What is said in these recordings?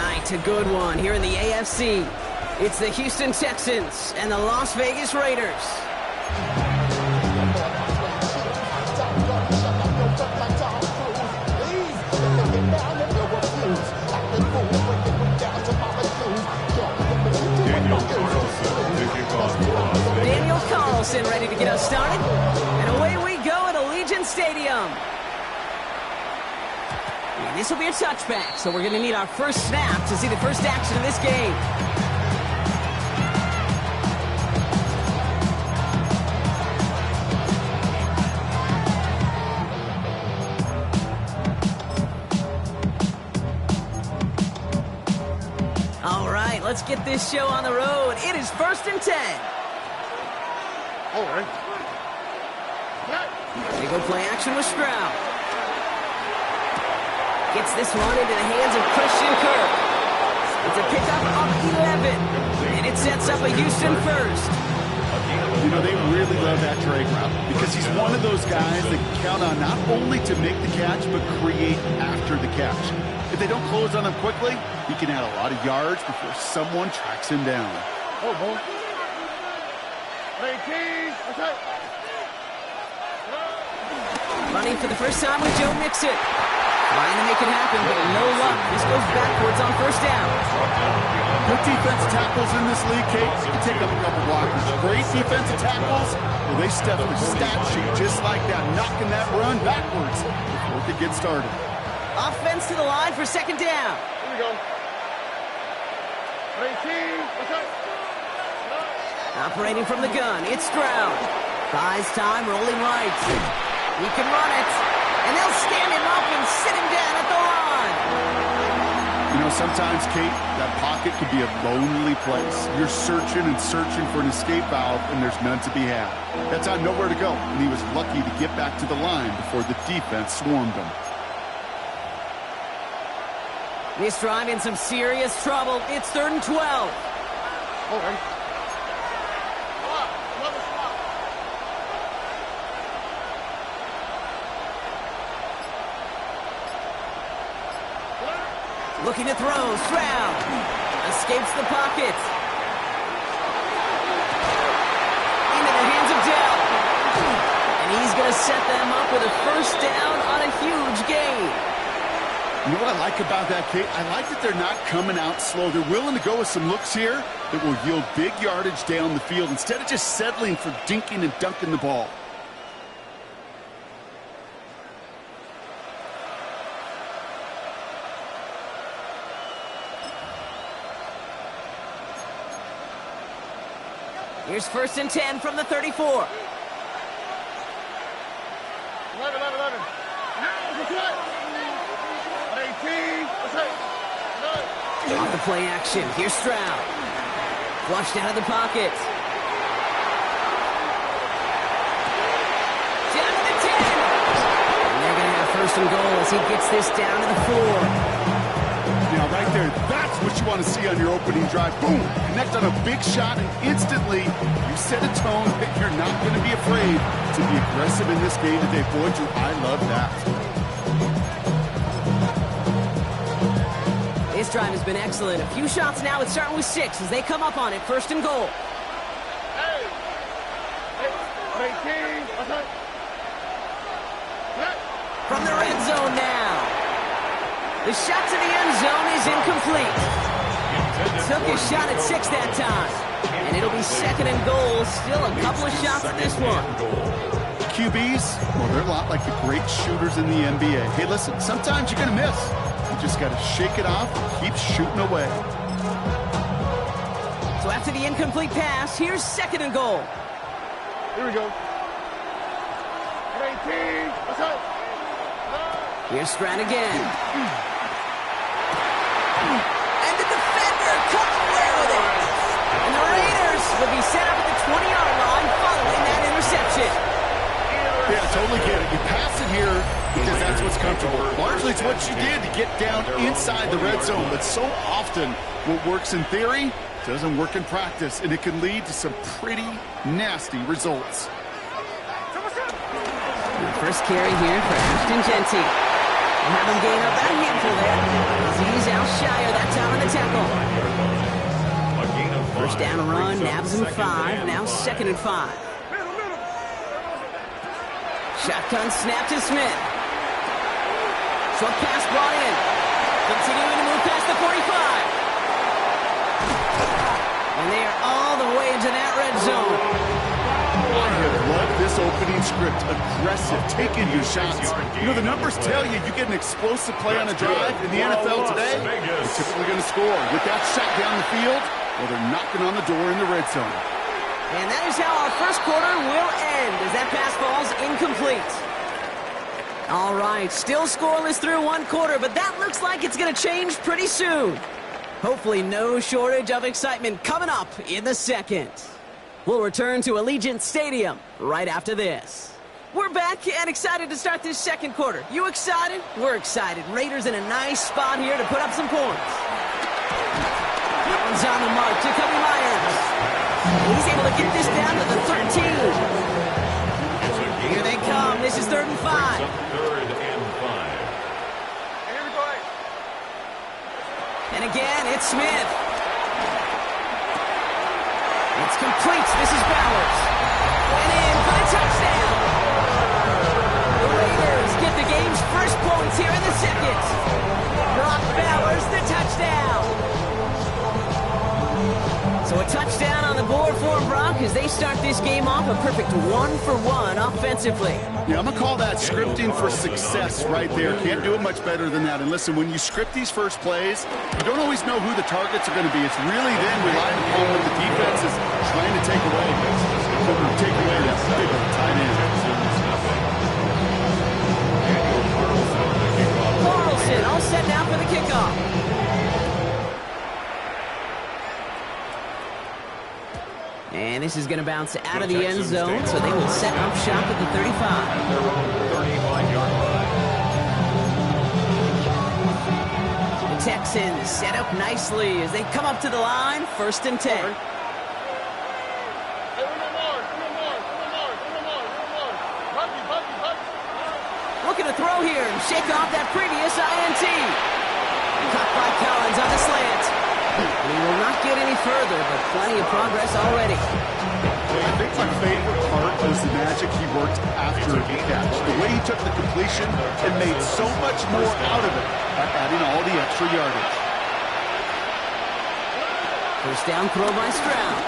Tonight, a good one here in the AFC. It's the Houston Texans and the Las Vegas Raiders. Daniel Carlson ready to get us started. And away we go at Allegiant Stadium. And this will be a touchback, so we're going to need our first snap to see the first action of this game. All right, let's get this show on the road. It is 1st and 10. All right. They go play action with Stroud. Gets this one into the hands of Christian Kirk. It's a pickup of 11. And it sets up a Houston first. You know, they really love that drag route because he's one of those guys that can count on not only to make the catch, but create after the catch. If they don't close on him quickly, he can add a lot of yards before someone tracks him down. Oh, boy. Running for the first time with Joe Mixon. Trying to make it happen, but no luck. This goes backwards on first down. Good defensive tackles in this league, Kate. You can take up a couple blockers. Great defensive tackles, well, they step the stat sheet just like that, knocking that run backwards before it could get started. Offense to the line for second down. Here we go. Operating from the gun, it's Stroud. Buys time, rolling right. He can run it, and they'll stand him up and sit him down at the line. You know, sometimes, Kate, that pocket could be a lonely place. You're searching and searching for an escape valve, and there's none to be had. That time, nowhere to go, and he was lucky to get back to the line before the defense swarmed him. This drive in some serious trouble. It's 3rd and 12. All right. Looking to throw, Stroud escapes the pocket. Into the hands of Dell. And he's going to set them up with a first down on a huge gain. You know what I like about that, Kate? I like that they're not coming out slow. They're willing to go with some looks here that will yield big yardage down the field instead of just settling for dinking and dunking the ball. Here's 1st and 10 from the 34. 11. Off the play action. Here's Stroud. Flushed out of the pocket. Down to the 10. And they're going to have 1st and goal as he gets this down to the 4. Now, right there, that's what you want to see on your opening drive. Boom! Connect on a big shot, and instantly you set a tone that you're not going to be afraid to be aggressive in this game today. Boy, do I love that. This drive has been excellent. A few shots now. It's starting with 6 as they come up on it. 1st and goal. From the red zone now. The shot to the end zone is incomplete. Took his shot at 6 that time. And it'll be 2nd and goal. Still a couple of shots at this one. QBs, well, they're a lot like the great shooters in the NBA. Hey, listen, sometimes you're going to miss. You just got to shake it off and keep shooting away. So after the incomplete pass, here's 2nd and goal. Here we go. Here's Stroud again. And the defender comes away with it. And the Raiders will be set up at the 20-yard line following that interception. Yeah, totally get it. You pass it here because that's what's comfortable. Largely it's what you did to get down inside the red zone. But so often what works in theory doesn't work in practice, and it can lead to some pretty nasty results. First carry here for Ashton Jeanty. Have him gain up that handful there. He's out Shire that time. First down run, nabs him 5. Now 2nd and 5. Shotgun snap to Smith. Short pass brought in. Continuing to move past the 45. And they are all the way into that red zone. I have loved this opening script. Aggressive, taking your shots. You know, the numbers tell you get an explosive play on a drive in the NFL today, you're typically going to score. With that shot down the field, well, they're knocking on the door in the red zone. And that is how our first quarter will end as that pass falls incomplete. All right, still scoreless through one quarter, but that looks like it's going to change pretty soon. Hopefully no shortage of excitement coming up in the second. We'll return to Allegiant Stadium right after this. We're back and excited to start this second quarter. You excited? We're excited. Raiders in a nice spot here to put up some points. That one's on the mark. Jacoby Myers. He's able to get this down to the 13. Here they come. This is 3rd and 5. 3rd and 5. And again, it's Smith. It's complete. This is Bowers. And in for the touchdown. The Raiders get the game's first points here in the second. Brock Bowers, the touchdown. So a touchdown on the board for Brock as they start this game off a perfect 1-for-1 offensively. Yeah, I'm going to call that scripting for success right there. Can't do it much better than that. And listen, when you script these first plays, you don't always know who the targets are going to be. It's really then relying upon what the defense is trying to take away. That big tight end. Carlson all set now for the kickoff. And this is going to bounce out of the end zone, so they will set up shop at the 35. 35-yard line. The Texans set up nicely as they come up to the line, 1st and 10. Looking to throw here and shake off that previous INT. Caught by Collins on the slant. And he will not get any further, but plenty of progress already. I think my favorite part was the magic he worked after the catch. The way he took the completion and made so much more out of it by adding all the extra yardage. First down throw by Stroud.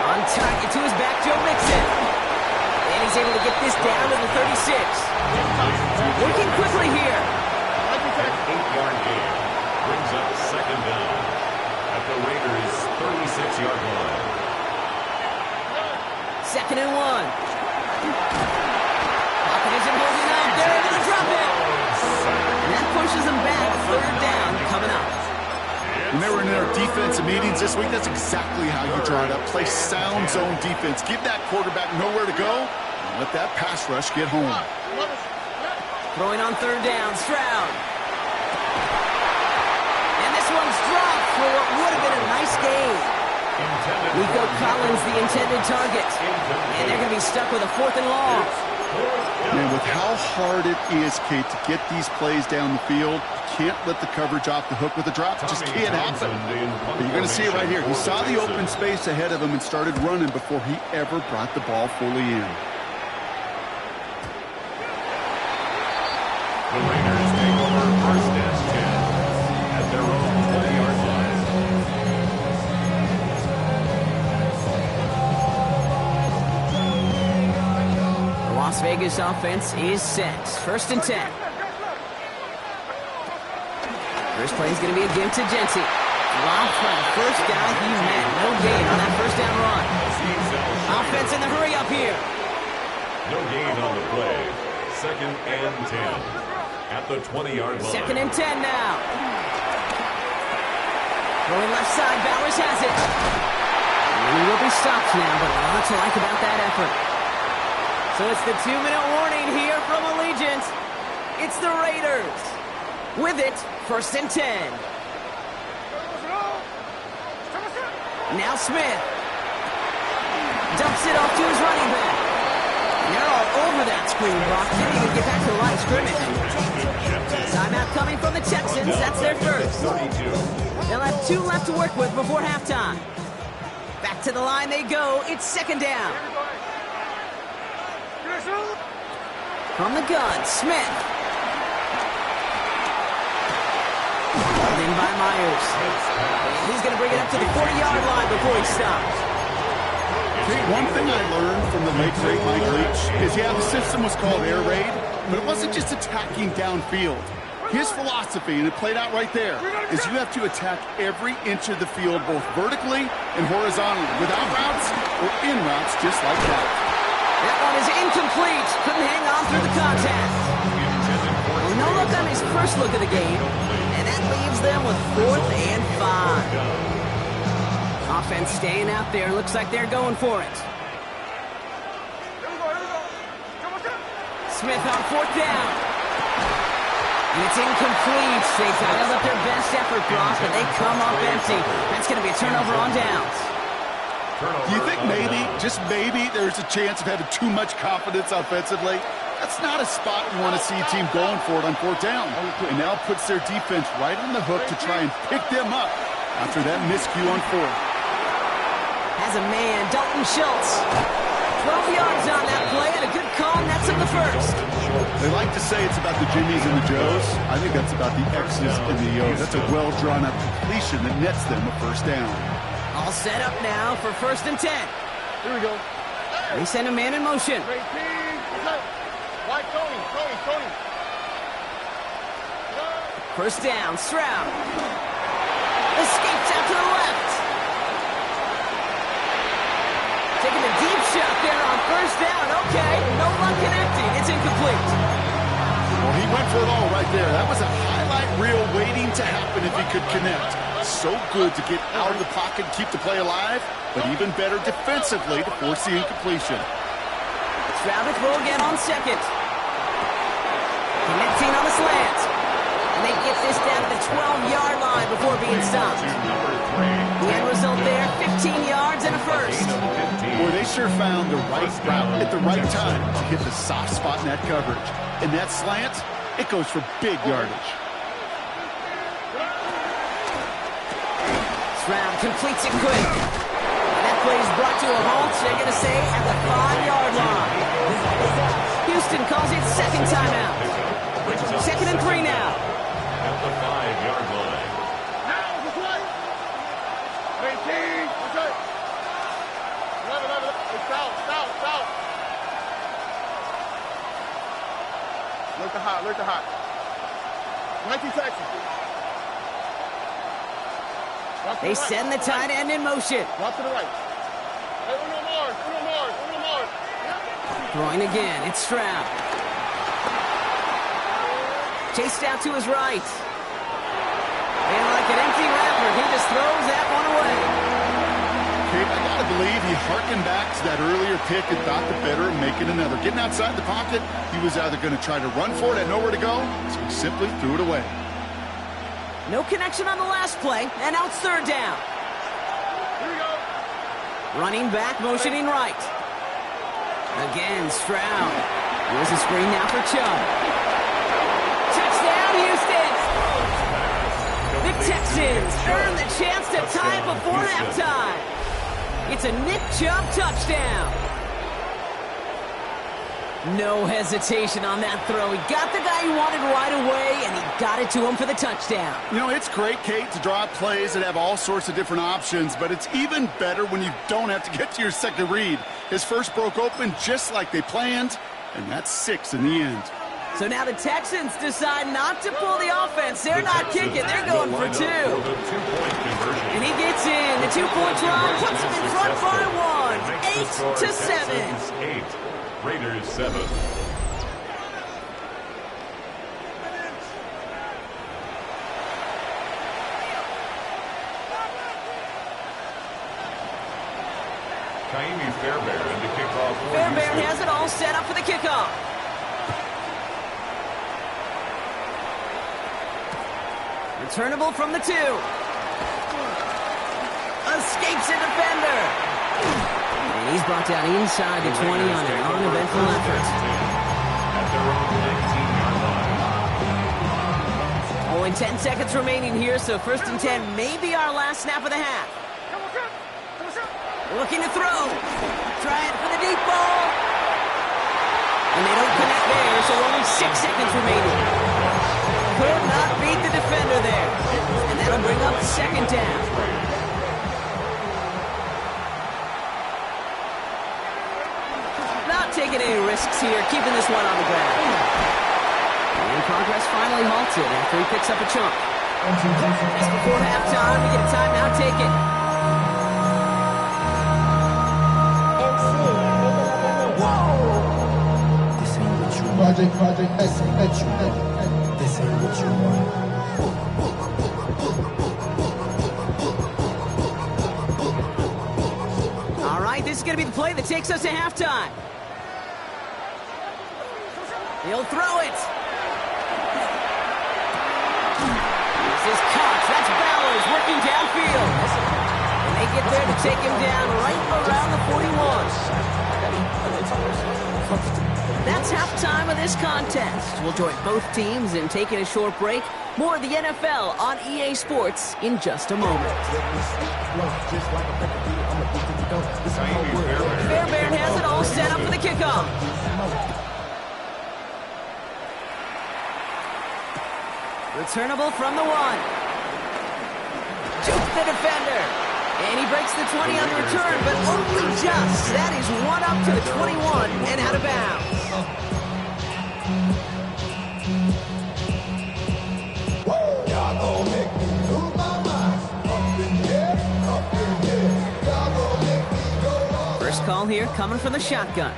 On target to his back, Joe Mixon. And he's able to get this down to the 36. Working quickly here. 8-yard gain brings up 2nd down at the Raiders' 36-yard line. 2nd and 1. Pocket isn't holding up. They're able to drop it. And that pushes them back. 3rd down coming up. When they were in their defensive meetings this week, that's exactly how you draw it up. Play sound zone defense. Give that quarterback nowhere to go. And let that pass rush get home. Throwing on 3rd down, Stroud. And this one's dropped for what would have been a nice gain. Nico Collins, the intended target. And they're going to be stuck with a 4th and long. And with how hard it is, Kate, to get these plays down the field, you can't let the coverage off the hook with a drop. It just can't happen. But you're going to see it right here. He saw the open space ahead of him and started running before he ever brought the ball fully in. The Raiders take over 1st and 10 at their own 20-yard line. The Las Vegas offense is set. 1st and 10. First play is going to be again to Jency. Lobbed by the first guy he met. No gain on that 1st down run. Offense in the hurry up here. No gain on the play. 2nd and 10 at the 20-yard line. 2nd and 10 now. Going left side, Bowers has it. And he will be stopped now, but a lot to like about that effort. So it's the 2-minute warning here from Allegiant. It's the Raiders. With it, 1st and 10. Now Smith. Dumps it off to his running back. And they're all over that screen, Brock. Didn't even get back to the line of scrimmage. Timeout coming from the Texans. That's their first. They'll have 2 left to work with before halftime. Back to the line they go. It's second down. From the gun, Smith. Held in by Myers. He's going to bring it up to the 40-yard line before he stops. One thing I learned from the late great Mike Leach is, yeah, the system was called air raid, but it wasn't just attacking downfield. His philosophy, and it played out right there, is you have to attack every inch of the field, both vertically and horizontally, without routes or in routes, just like that. That one is incomplete. Couldn't hang on through the contact. Well, no look on his first look of the game, and that leaves them with 4th and 5. Offense staying out there. Looks like they're going for it. Smith on 4th down. And it's incomplete. They dialed up their best effort, Brock, but they come up empty. That's going to be a turnover on downs. Do you think maybe, just maybe, there's a chance of having too much confidence offensively? That's not a spot you want to see a team going for it on 4th down. And now puts their defense right on the hook to try and pick them up after that miscue on 4th. Has a man, Dalton Schultz. 12 yards on that play and a good call, and that's in the first. They like to say it's about the Jimmies and the Joes. I think that's about the X's and the O's. That's a well-drawn-up completion that nets them a 1st down. All set up now for 1st and 10. Here we go. They send a man in motion. White Tony. 1st down, Stroud. Escapes out to the left. Taking a deep shot there on 1st down. Okay, no luck connecting. It's incomplete. Well, he went for it all right there. That was a highlight reel waiting to happen if he could connect. So good to get out of the pocket and keep the play alive, but even better defensively to force the incompletion. Stroud to throw again on 2nd. Connecting on the slant. And they get this down to the 12-yard line before being stopped. The end result there, 15 yards and a 1st. Boy, they sure found the right route at the right time to hit the soft spot in that coverage. And that slant, it goes for big yardage. Stroud completes it quick. And that play is brought to a halt, they're going to say, at the 5-yard line. Houston calls it 2nd timeout. 2nd and 3 now. At the 5-yard line. Alert the hot. 19 Texas. They send the tight end in motion. Drop to the right. Hey, Uno Mars. Throwing again, it's Stroud. Chased out to his right. And like an empty wrapper, he just throws that one away. I gotta believe he harkened back to that earlier pick and thought the better of making another. Getting outside the pocket, he was either going to try to run for it, had nowhere to go, so he simply threw it away. No connection on the last play, and now it's 3rd down. Here we go. Running back, motioning right. Again, Stroud. Here's a screen now for Chubb. Touchdown, Houston! The Texans earn the chance to tie it before halftime. It's a Nick Chubb touchdown. No hesitation on that throw. He got the guy he wanted right away, and he got it to him for the touchdown. You know, it's great, Kate, to draw up plays that have all sorts of different options, but it's even better when you don't have to get to your second read. His first broke open just like they planned, and that's 6 in the end. So now the Texans decide not to pull the offense. They're not kicking. They're going for 2. And he gets in. The 2-point try puts him in front by 1. 8-7. 8. Raiders 7. Kaimi Fairbairn to kick off. Fairbairn has it all set up for the kickoff. Returnable from the 2. Escapes a defender. And he's brought down inside the 20 on an uneventful effort. At their own 19-yard line. Only 10 seconds remaining here, so 1st and 10 may be our last snap of the half. Looking to throw. Trying for the deep ball. And they don't connect there, so only 6 seconds remaining. Could not beat the defender there. And that'll bring up second down. Not taking any risks here, keeping this one on the ground. And progress finally halted after he picks up a chunk. Just before halftime, we get a timeout taken. Project, this ain't what you want. All right, this is going to be the play that takes us to halftime. He'll throw it. This is Cox. That's Bowers working downfield. And they get there to take him down right around the 41. That's halftime of this contest. We'll join both teams in taking a short break. More of the NFL on EA Sports in just a moment. Fairbairn has it all set up for the kickoff. Returnable from the 1. Juke the defender. And he breaks the 20 on the return, but only just. That is one up to the 21 and out of bounds. First call here coming from the shotgun.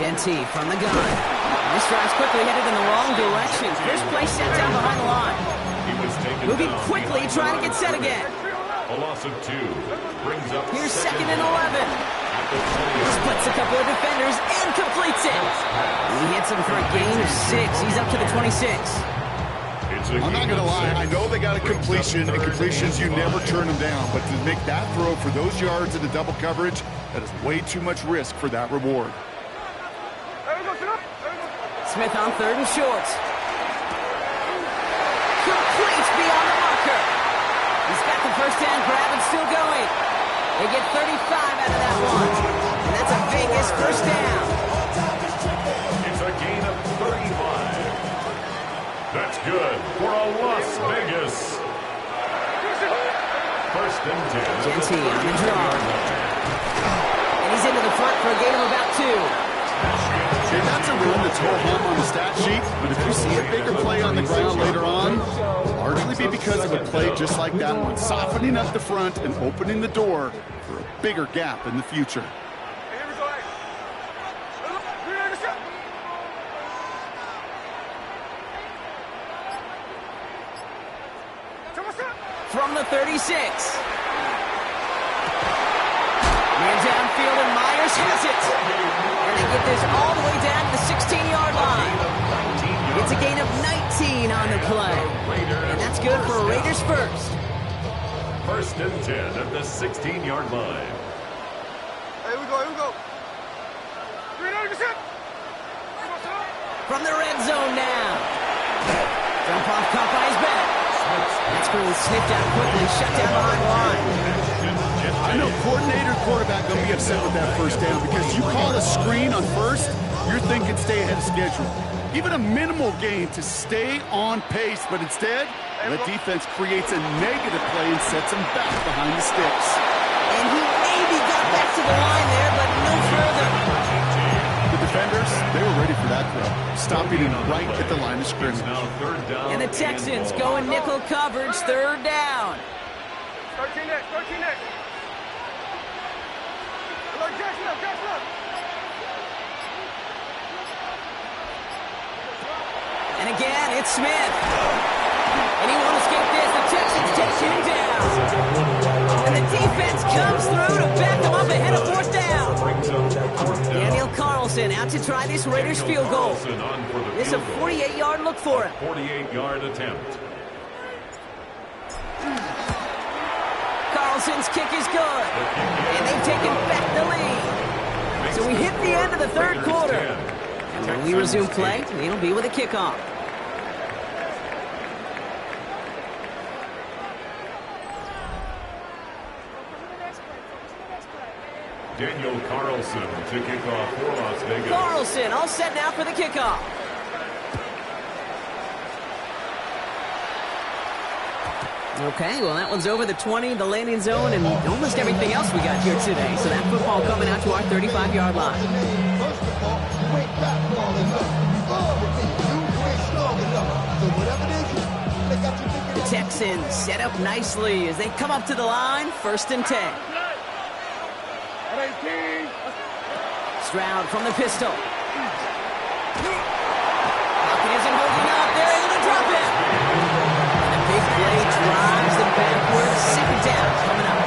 Genty from the gun. This drive's quickly headed in the wrong direction. First play set down behind the line. Moving quickly, trying to get set again. A loss of 2 brings up. Here's second and 11. Splits a couple of defenders and completes it. He hits him for a gain of 6. He's up to the 26. I'm not going to lie. I know they got a completion, and completions, you never turn them down. But to make that throw for those yards in the double coverage, that is way too much risk for that reward. Smith on 3rd and short. Complete beyond the marker. He's got the first down grab and still going. They get 35 out of that one. And that's a Vegas first down. It's a gain of 35. That's good for a Las Vegas. First and 10. Genty on the draw. And he's into the front for a gain of about 2. Okay, that's a run that's home on the stat sheet, but if you see a bigger play on the ground later on, it'll largely be because of a play just like that one, softening up the front and opening the door for a bigger gap in the future. From the 36. Man downfield and Myers has it. And they get this all the way down to the 16-yard line. It's a gain of 19 on the play. And that's good for Raiders first. First and 10 at the 16-yard line. Here we go. 300%. From the red zone now. Jump off caught by his back. That screen sniffed out quickly, shut down behind the line. I know coordinator quarterback going to be upset with that first down because you call a screen on first, you're thinking stay ahead of schedule. Even a minimal gain to stay on pace, but instead, the defense creates a negative play and sets him back behind the sticks. And he maybe got back to the line there, but no further. The defenders, they were ready for that throw, stopping him right at the line of scrimmage. And the Texans go in nickel coverage, 3rd down. 13 next. Jackson up. And again, it's Smith. And he won't escape this. The Texans take him down. And the defense comes through to back them up ahead of 4th down. Daniel Carlson out to try this Raiders field goal. It's a 48-yard look for him. 48-yard attempt. Carlson's kick is good. And they've taken back the lead. So we hit the end of the 3rd quarter. And when we resume play, it'll be with a kickoff. Daniel Carlson to kick off for Las Vegas. Carlson all set now for the kickoff. Okay, well, that one's over the 20, the landing zone, and almost everything else we got here today. So that football coming out to our 35-yard line. First of all, you ain't basketball enough. You ain't strong enough. So whatever it is, they got you thinking. The Texans set up nicely as they come up to the line, 1st and 10. Stroud from the pistol. Pocket isn't holding up. They're able to drop it. Big play drives them backwards. 2nd down coming up.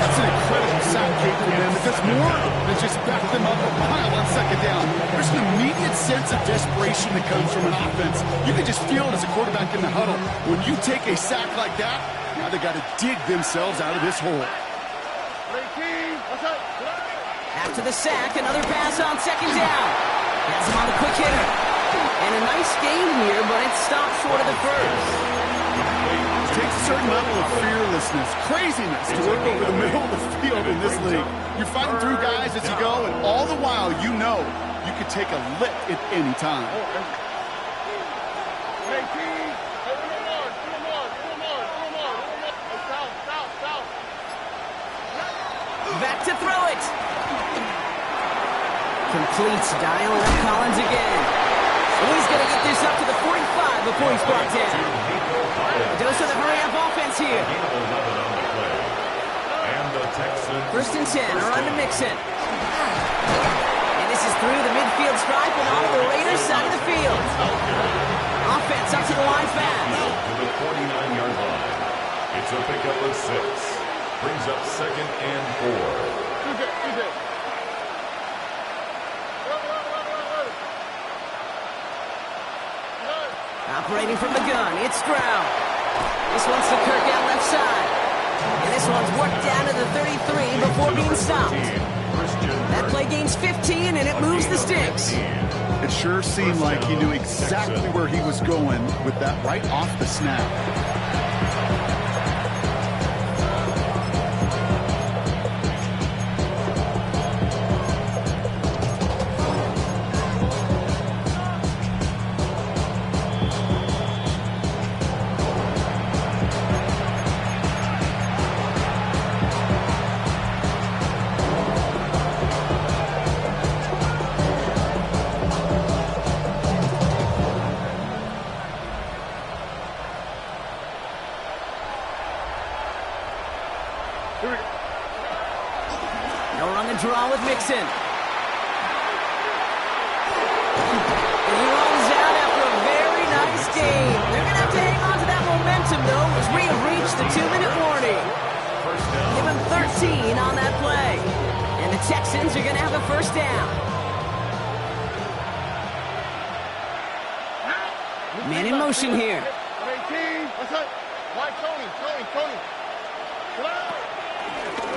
That's an incredible sack kick for them. It does more than just back them up a mile on 2nd down. There's an immediate sense of desperation that comes from an offense. You can just feel it as a quarterback in the huddle. When you take a sack like that, now they got to dig themselves out of this hole. After the sack, another pass on 2nd down. Has him on the quick hitter. And a nice game here, but it stopped short of the first. It takes a certain level of fearlessness, craziness to work over the middle of the field in this league. You're fighting through guys as you go, and all the while you know you could take a lick at any time. Back to throw it. Completes, dialing up Collins again. And he's going to get this up to the 45 before he's brought down. A dose of the hurry-up offense here. 1st and 10, a run to Mixon. And this is through the midfield stripe and onto the Raiders' side of the field. Offense up to the line fast. To the 49-yard line. It's a pickup of 6. Brings up 2nd and 4. Operating from the gun, it's Stroud. This one's to Kirk out left side. And this one's worked down to the 33 before being stopped. That play gains 15, and it moves the sticks. It sure seemed like he knew exactly where he was going with that right off the snap. They'll run the draw with Mixon. And he runs out after a very nice game. They're going to have to hang on to that momentum, though, as we have reached the 2-minute warning. Give him 13 on that play. And the Texans are going to have a 1st down. Man in motion here.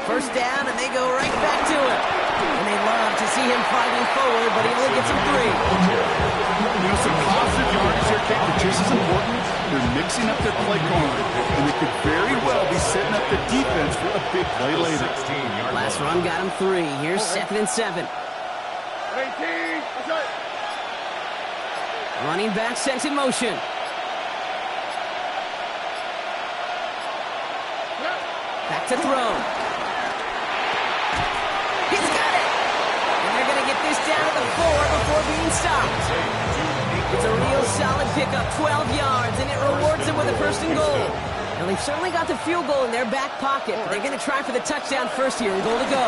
1st down, and they go right back to him. And they love to see him fighting forward, but he only gets him 3. You know, some positive yardage here, Kate, but just as important, they're mixing up their play calling, and they could very well be setting up the defense for a big play later. Last run got him 3. Here's 2nd and 7. Running back sent in motion. Back to throw. He's got it! And they're going to get this down to the 4 before being stopped. It's a real solid pickup, 12 yards, and it rewards them with a 1st and goal. And they've certainly got the field goal in their back pocket, but they're going to try for the touchdown first here and goal to go.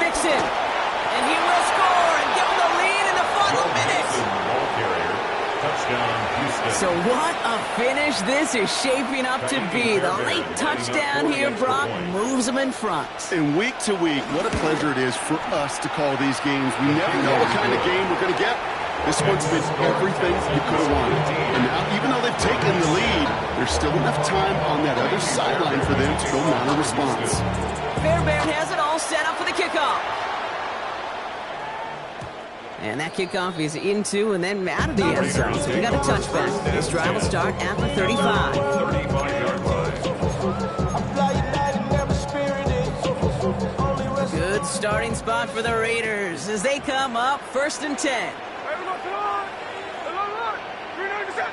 Mixon, and he will score and give them the lead in the final minute. So what a finish this is shaping up to be. The late touchdown here, Brock, moves them in front. And week to week, what a pleasure it is for us to call these games. We never know what kind of game we're going to get. This one's been everything you could have wanted. And now, even though they've taken the lead, there's still enough time on that other sideline for them to go mount a response. Fairbairn has it all set up for the kickoff. And that kickoff is into and then out of the end zone. So we got a touchback. This drive will start at the 35. 35-yard line. Good Good starting spot for the Raiders as they come up 1st and 10. Hey, we go to the line. The line. 390%.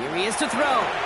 Here he is to throw.